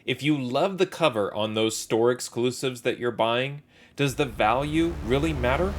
If you love the cover on those store exclusives that you're buying, does the value really matter?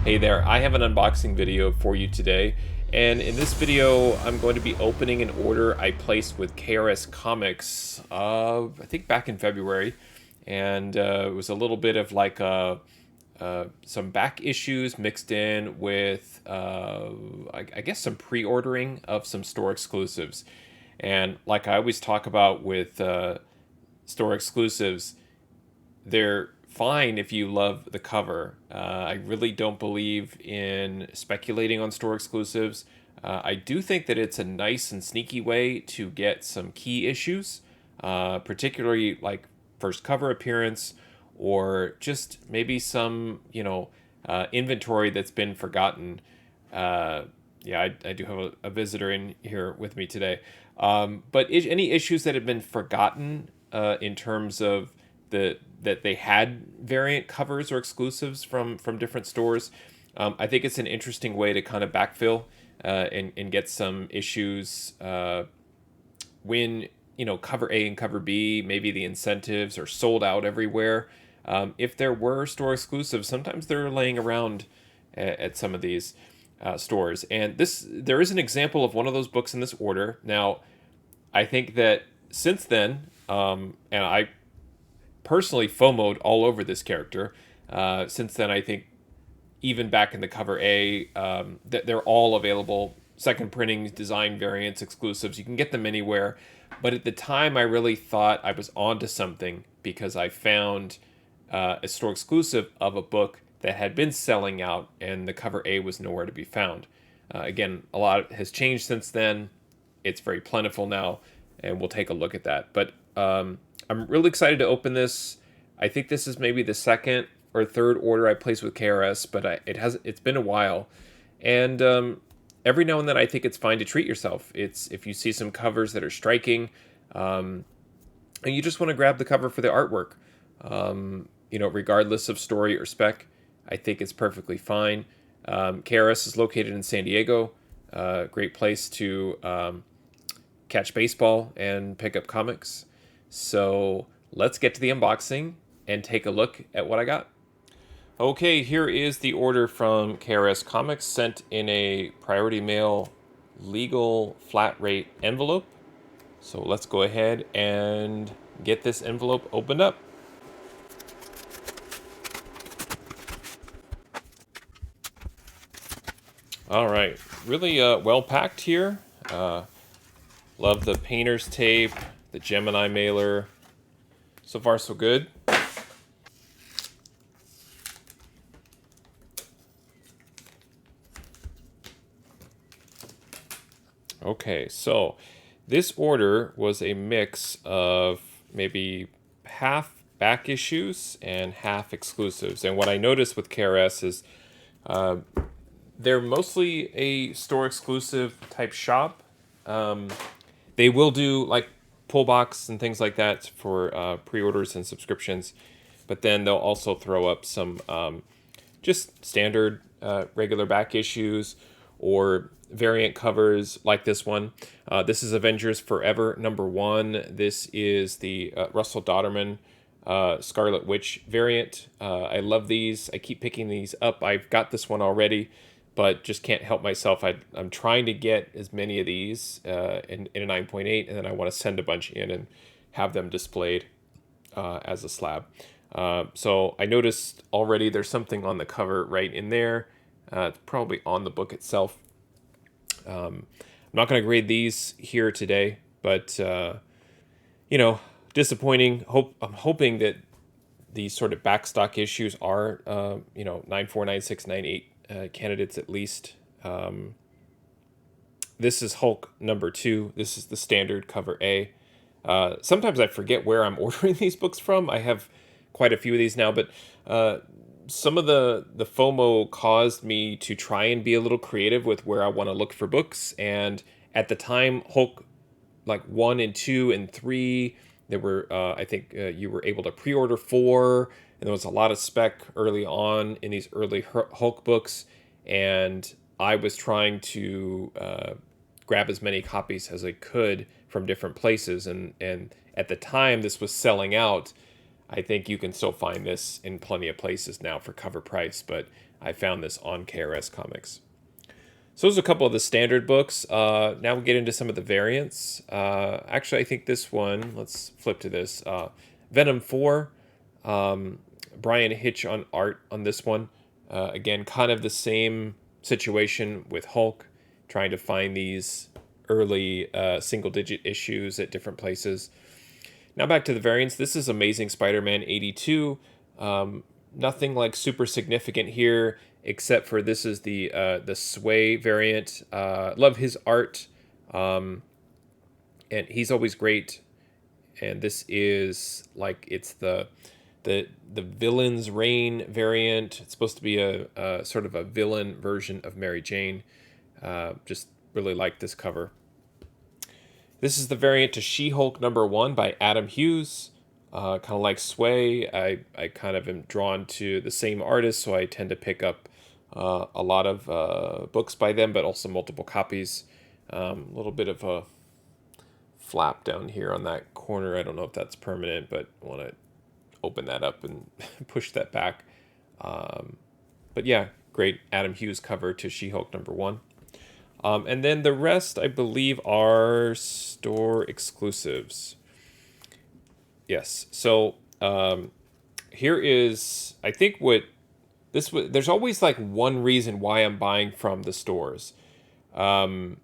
Hey there, I have an unboxing video for you today, and in this video I'm going to be opening an order I placed with KRS Comics, I think back in February, and it was a little bit of like some back issues mixed in with, I guess, some pre-ordering of some store exclusives. And like I always talk about with store exclusives, they're fine if you love the cover. I really don't believe in speculating on store exclusives. I do think that it's a nice and sneaky way to get some key issues, particularly like first cover appearance or just maybe some, inventory that's been forgotten. Yeah, I do have a visitor in here with me today. But any issues that have been forgotten in terms of that they had variant covers or exclusives from different stores. I think it's an interesting way to kind of backfill and get some issues when cover A and cover B, maybe the incentives are sold out everywhere. If there were store exclusives, sometimes they're laying around at some of these stores. And there is an example of one of those books in this order. Now, I think that since then, and I personally FOMO'd all over this character. Since then, I think even back in the cover A, that they're all available. Second printings, design variants, exclusives. You can get them anywhere. But at the time, I really thought I was onto something because I found a store exclusive of a book that had been selling out, and the cover A was nowhere to be found. Again, a lot has changed since then. It's very plentiful now, and we'll take a look at that. But I'm really excited to open this. I think this is maybe the second or third order I placed with KRS, but it's been a while. And every now and then I think it's fine to treat yourself. It's if you see some covers that are striking, and you just want to grab the cover for the artwork. Regardless of story or spec, I think it's perfectly fine. KRS is located in San Diego. Great place to catch baseball and pick up comics. So let's get to the unboxing and take a look at what I got. Okay, here is the order from KRS Comics, sent in a priority mail legal flat rate envelope. So let's go ahead and get this envelope opened up. All right, really well packed here. Love the painter's tape, the Gemini mailer. So far, so good. Okay, so this order was a mix of maybe half back issues and half exclusives. And what I noticed with KRS is they're mostly a store exclusive type shop. They will do like pull box and things like that for pre-orders and subscriptions, but then they'll also throw up some just standard regular back issues or variant covers like this one. This is Avengers Forever #1. This is the Russell Dodderman Scarlet Witch variant. I love these. I keep picking these up. I've got this one already, but just can't help myself. I'm trying to get as many of these in a 9.8, and then I want to send a bunch in and have them displayed as a slab. So I noticed already there's something on the cover right in there. It's probably on the book itself. I'm not going to grade these here today, but, disappointing. I'm hoping that these sort of backstock issues are, 9.4, 9.6, 9.8 candidates at least. This is Hulk #2. This is the standard cover A. Sometimes I forget where I'm ordering these books from. I have quite a few of these now, but some of the FOMO caused me to try and be a little creative with where I want to look for books. And at the time, Hulk like 1 and 2 and 3, there were I think you were able to pre-order 4, and there was a lot of spec early on in these early Hulk books, and I was trying to grab as many copies as I could from different places, and at the time this was selling out. I think you can still find this in plenty of places now for cover price, but I found this on KRS Comics. So those are a couple of the standard books. Now we'll get into some of the variants. Actually, I think this one, let's flip to this. Venom 4, Brian Hitch on art on this one. Again, kind of the same situation with Hulk, trying to find these early single-digit issues at different places. Now back to the variants. This is Amazing Spider-Man 82. Nothing like super significant here, except for this is the Sway variant. Love his art, and he's always great. And this is like it's the Villain's Reign variant. It's supposed to be a sort of a villain version of Mary Jane. Just really like this cover. This is the variant to She-Hulk #1 by Adam Hughes. Kind of like Sway, I kind of am drawn to the same artist, so I tend to pick up a lot of books by them, but also multiple copies. A little bit of a flap down here on that corner. I don't know if that's permanent, but I want to open that up and push that back. But yeah, great Adam Hughes cover to She-Hulk #1. And then the rest, I believe, are store exclusives. Yes. So here is, I think what this was. There's always like one reason why I'm buying from the stores, and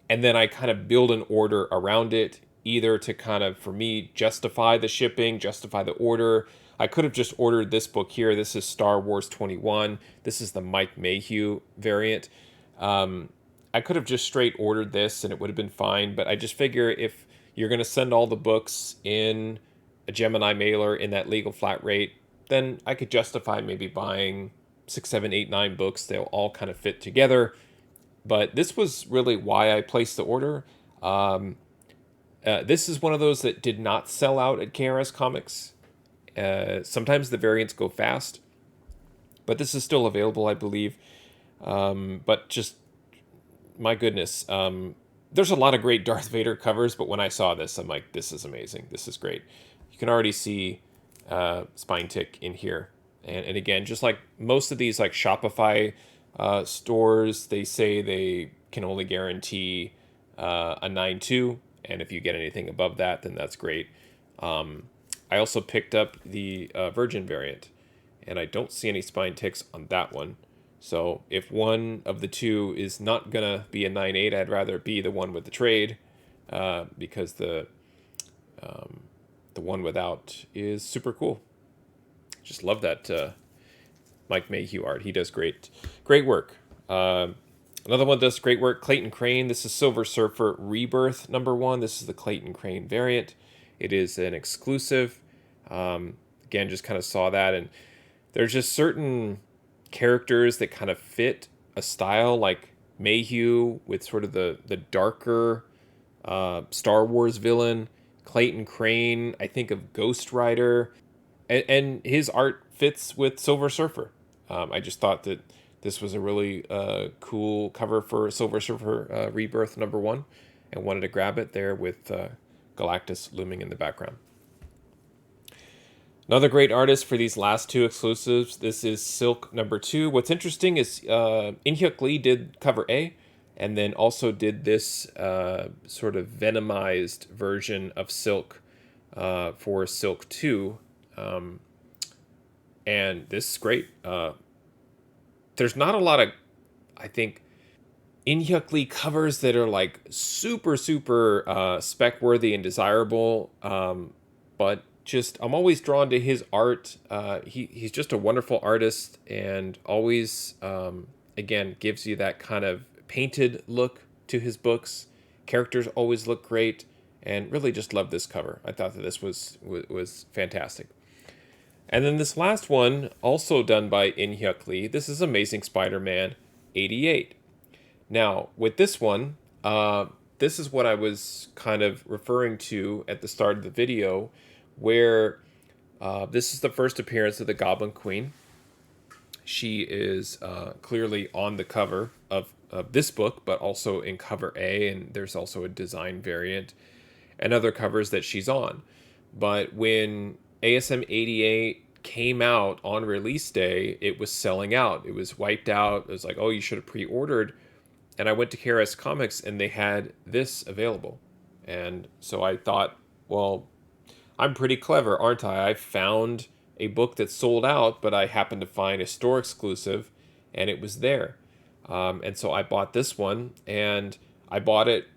then I kind of build an order around it, either to kind of, for me, justify the shipping, justify the order. I could have just ordered this book here. This is Star Wars 21. This is the Mike Mayhew variant. I could have just straight ordered this and it would have been fine, but I just figure if you're going to send all the books in a Gemini mailer in that legal flat rate, then I could justify maybe buying 6, 7, 8, 9 books. They'll all kind of fit together. But this was really why I placed the order. This is one of those that did not sell out at KRS Comics. Sometimes the variants go fast, but this is still available, I believe. But just, my goodness, there's a lot of great Darth Vader covers, but when I saw this, I'm like, this is amazing. This is great. You can already see Spine Tick in here. And again, just like most of these like Shopify stores, they say they can only guarantee a 9.2, and if you get anything above that, then that's great. I also picked up the Virgin variant, and I don't see any Spine Ticks on that one. So if one of the two is not gonna be a 9.8, I'd rather it be the one with the trade, because the one without is super cool. Just love that Mike Mayhew art. He does great work. Another one does great work, Clayton Crane. This is Silver Surfer Rebirth #1. This is the Clayton Crane variant. It is an exclusive. Again, just kind of saw that, and there's just certain characters that kind of fit a style, like Mayhew with sort of the darker Star Wars villain. Clayton Crane, I think of Ghost Rider, and his art fits with Silver Surfer. I just thought that this was a really cool cover for Silver Surfer Rebirth #1, and wanted to grab it there with Galactus looming in the background. Another great artist for these last two exclusives. This is Silk #2. What's interesting is In-Hyuk Lee did cover A, and then also did this sort of venomized version of Silk for Silk 2. And this is great. There's not a lot of, I think, In-Hyuk Lee covers that are like super spec worthy and desirable, but just I'm always drawn to his art. He's just a wonderful artist, and always again gives you that kind of painted look to his books. Characters always look great, and really just love this cover. I thought that this was fantastic. And then this last one, also done by In Hyuk Lee. This is Amazing Spider-Man 88. Now, with this one, this is what I was kind of referring to at the start of the video, where this is the first appearance of the Goblin Queen. She is clearly on the cover of this book, but also in cover A, and there's also a design variant and other covers that she's on. But when ASM 88 came out on release day, it was selling out. It was wiped out. It was like, oh, you should have pre-ordered. And I went to KRS Comics and they had this available. And so I thought, well, I'm pretty clever, aren't I? I found a book that sold out, but I happened to find a store exclusive and it was there. And so I bought this one, and I bought it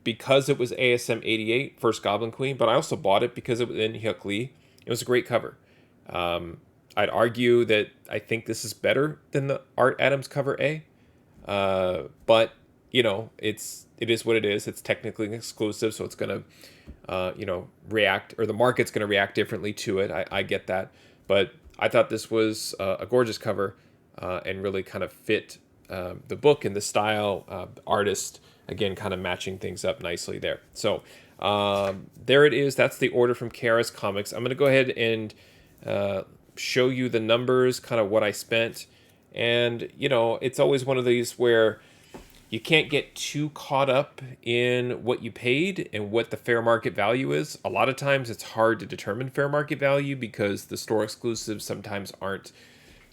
because it was ASM 88, First Goblin Queen, but I also bought it because it was in Hyuk Lee. It was a great cover. I'd argue that I think this is better than the Art Adams cover A. But you know, it is what it is. It's technically exclusive, so it's gonna react, or the market's gonna react differently to it. I get that, but I thought this was a gorgeous cover, and really kind of fit the book and the style, the artist, again, kind of matching things up nicely there. So there it is. That's the order from KRS Comics. I'm gonna go ahead and show you the numbers, kind of what I spent. And, you know, it's always one of these where you can't get too caught up in what you paid and what the fair market value is. A lot of times it's hard to determine fair market value because the store exclusives sometimes aren't,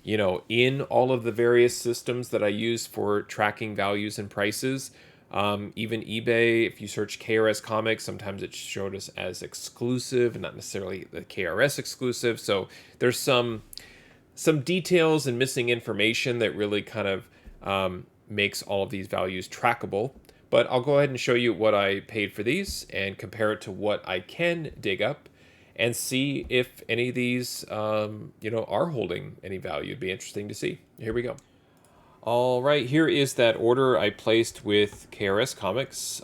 you know, in all of the various systems that I use for tracking values and prices. Even eBay, if you search KRS Comics, sometimes it showed us as exclusive and not necessarily the KRS exclusive. So there's some details and missing information that really kind of makes all of these values trackable. But I'll go ahead and show you what I paid for these and compare it to what I can dig up and see if any of these, are holding any value. It'd be interesting to see. Here we go. All right, here is that order I placed with KRS Comics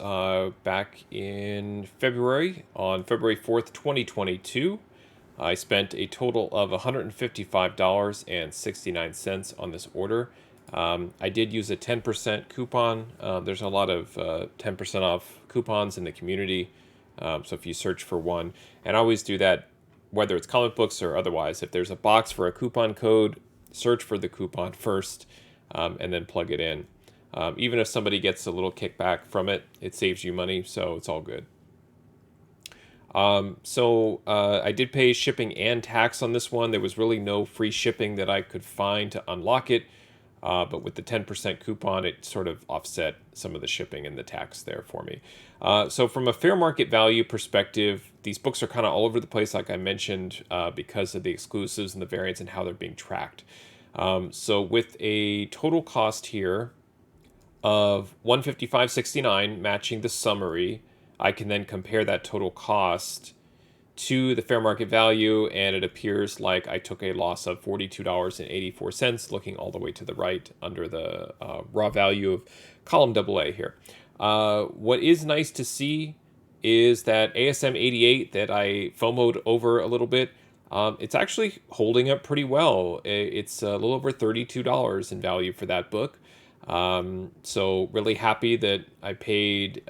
back in February, on February 4th, 2022. I spent a total of $155.69 on this order. I did use a 10% coupon. There's a lot of 10% off coupons in the community. So if you search for one, and I always do that, whether it's comic books or otherwise, if there's a box for a coupon code, search for the coupon first, and then plug it in. Even if somebody gets a little kickback from it, it saves you money, so it's all good. I did pay shipping and tax on this one. There was really no free shipping that I could find to unlock it. But with the 10% coupon, it sort of offset some of the shipping and the tax there for me. So from a fair market value perspective, these books are kind of all over the place, like I mentioned, because of the exclusives and the variants and how they're being tracked. So with a total cost here of $155.69, matching the summary, I can then compare that total cost to the fair market value, and it appears like I took a loss of $42.84, looking all the way to the right under the raw value of column AA here. What is nice to see is that ASM 88 that I FOMO'd over a little bit, it's actually holding up pretty well. It's a little over $32 in value for that book. So really happy that I paid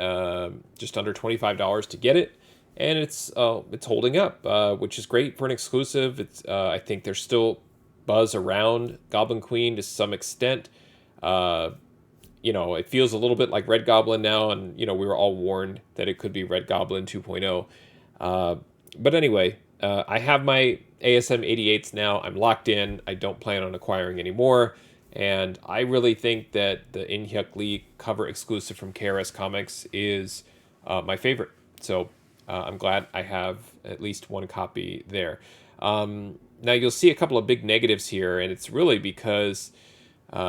just under $25 to get it. And it's holding up, which is great for an exclusive. I think there's still buzz around Goblin Queen to some extent. It feels a little bit like Red Goblin now, and we were all warned that it could be Red Goblin 2.0. But anyway, I have my ASM 88s now. I'm locked in. I don't plan on acquiring any more. And I really think that the In Hyuk Lee cover exclusive from KRS Comics is my favorite. So I'm glad I have at least one copy there. Now you'll see a couple of big negatives here, and it's really because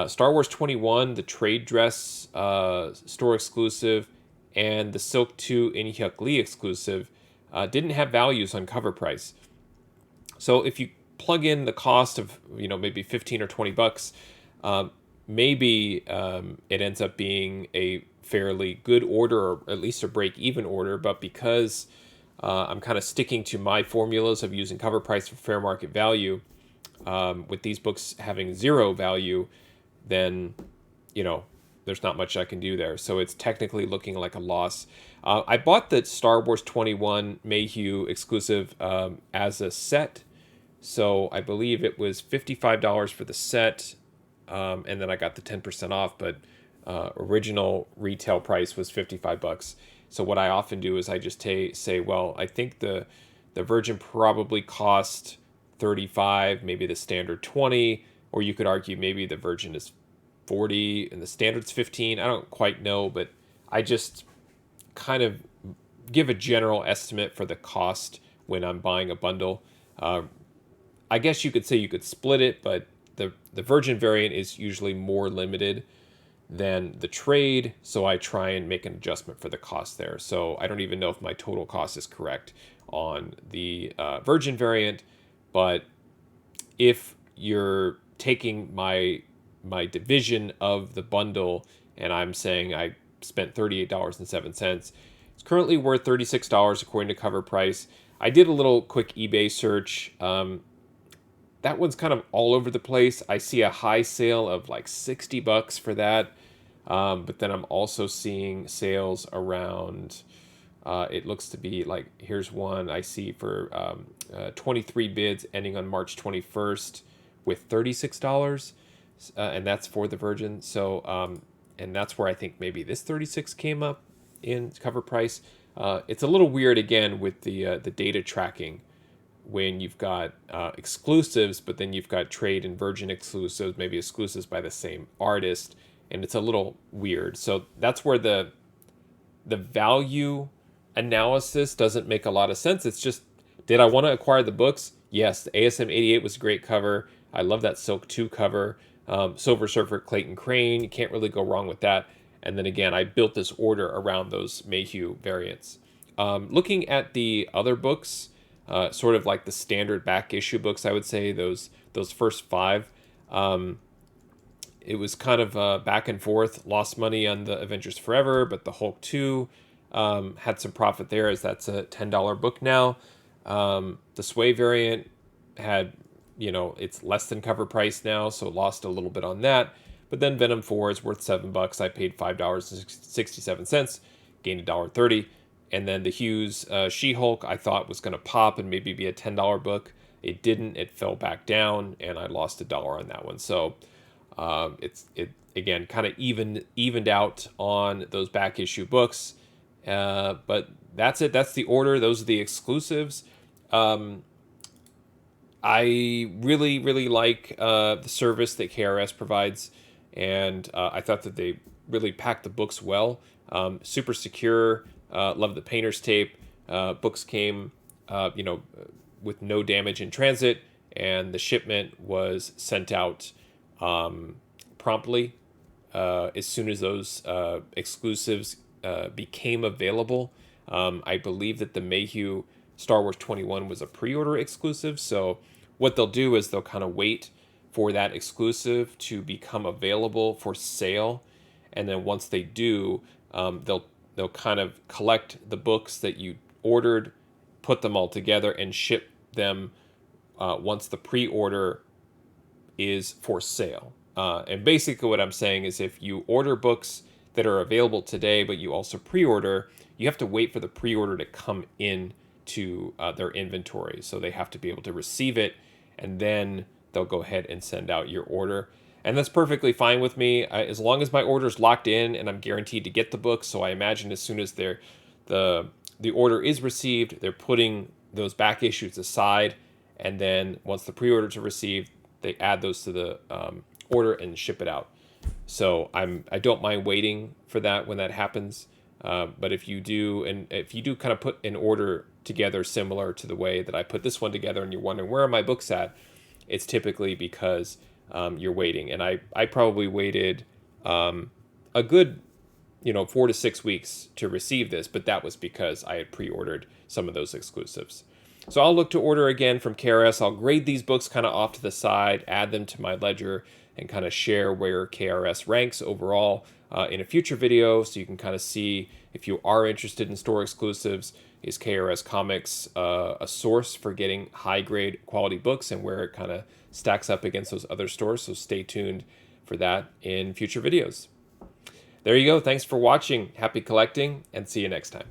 Star Wars 21, the trade dress store exclusive, and the Silk 2 In Hyuk Lee exclusive didn't have values on cover price. So if you plug in the cost of maybe 15 or 20 bucks, maybe it ends up being a fairly good order, or at least a break-even order. But because I'm kind of sticking to my formulas of using cover price for fair market value. With these books having zero value, then, you know, there's not much I can do there. So it's technically looking like a loss. I bought the Star Wars 21 Mayhew exclusive as a set. So I believe it was $55 for the set. And then I got the 10% off, but original retail price was $55. So what I often do is I just say, well, I think the Virgin probably cost 35, maybe the standard 20, or you could argue maybe the Virgin is 40 and the standard's 15. I don't quite know, but I just kind of give a general estimate for the cost when I'm buying a bundle. I guess you could say you could split it, but the Virgin variant is usually more limited than the trade, so I try and make an adjustment for the cost there. So I don't even know if my total cost is correct on the Virgin variant, but if you're taking my division of the bundle and I'm saying I spent $38.07, it's currently worth $36 according to cover price. I did a little quick eBay search. That one's kind of all over the place. I see a high sale of like $60 for that. But then I'm also seeing sales around, it looks to be like, here's one I see for 23 bids ending on March 21st with $36. And that's for the Virgin. So, and that's where I think maybe this 36 came up in cover price. It's a little weird again with the data tracking when you've got exclusives, but then you've got trade and Virgin exclusives, maybe exclusives by the same artist, and it's a little weird. So that's where the value analysis doesn't make a lot of sense. It's just, did I want to acquire the books? Yes, the ASM 88 was a great cover. I love that Silk 2 cover. Silver Surfer Clayton Crane, you can't really go wrong with that. And then again, I built this order around those Mayhew variants. Looking at the other books, sort of like the standard back issue books, I would say those first five. It was kind of back and forth. Lost money on the Avengers Forever, but the Hulk 2 had some profit there, as that's a $10 book now. The Sway variant had, it's less than cover price now, so lost a little bit on that. But then Venom 4 is worth $7. I paid $5.67, gained $1.30. And then the Hughes She-Hulk I thought was going to pop and maybe be a $10 book. It didn't. It fell back down, and I lost $1 on that one. So it again kind of evened out on those back issue books. But that's it. That's the order. Those are the exclusives. I really, really like the service that KRS provides, and I thought that they really packed the books well. Super secure. Love the painter's tape. Books came, with no damage in transit, and the shipment was sent out promptly as soon as those exclusives became available. I believe that the Mayhew Star Wars 21 was a pre-order exclusive, so what they'll do is they'll kind of wait for that exclusive to become available for sale, and then once they do, they'll kind of collect the books that you ordered, put them all together, and ship them once the pre-order is for sale. And basically what I'm saying is if you order books that are available today, but you also pre-order, you have to wait for the pre-order to come in to their inventory. So they have to be able to receive it, and then they'll go ahead and send out your order. And that's perfectly fine with me, as long as my order is locked in and I'm guaranteed to get the book. So I imagine as soon as the order is received, they're putting those back issues aside, and then once the pre-orders are received, they add those to the order and ship it out. So I don't mind waiting for that when that happens. But if you do kind of put an order together similar to the way that I put this one together, and you're wondering where are my books at, it's typically because you're waiting. And I probably waited a good 4 to 6 weeks to receive this, but that was because I had pre-ordered some of those exclusives. So I'll look to order again from KRS. I'll grade these books kind of off to the side, add them to my ledger, and kind of share where KRS ranks overall in a future video, so you can kind of see if you are interested in store exclusives. Is KRS Comics a source for getting high grade quality books, and where it kind of stacks up against those other stores? So stay tuned for that in future videos. There you go. Thanks for watching. Happy collecting, and see you next time.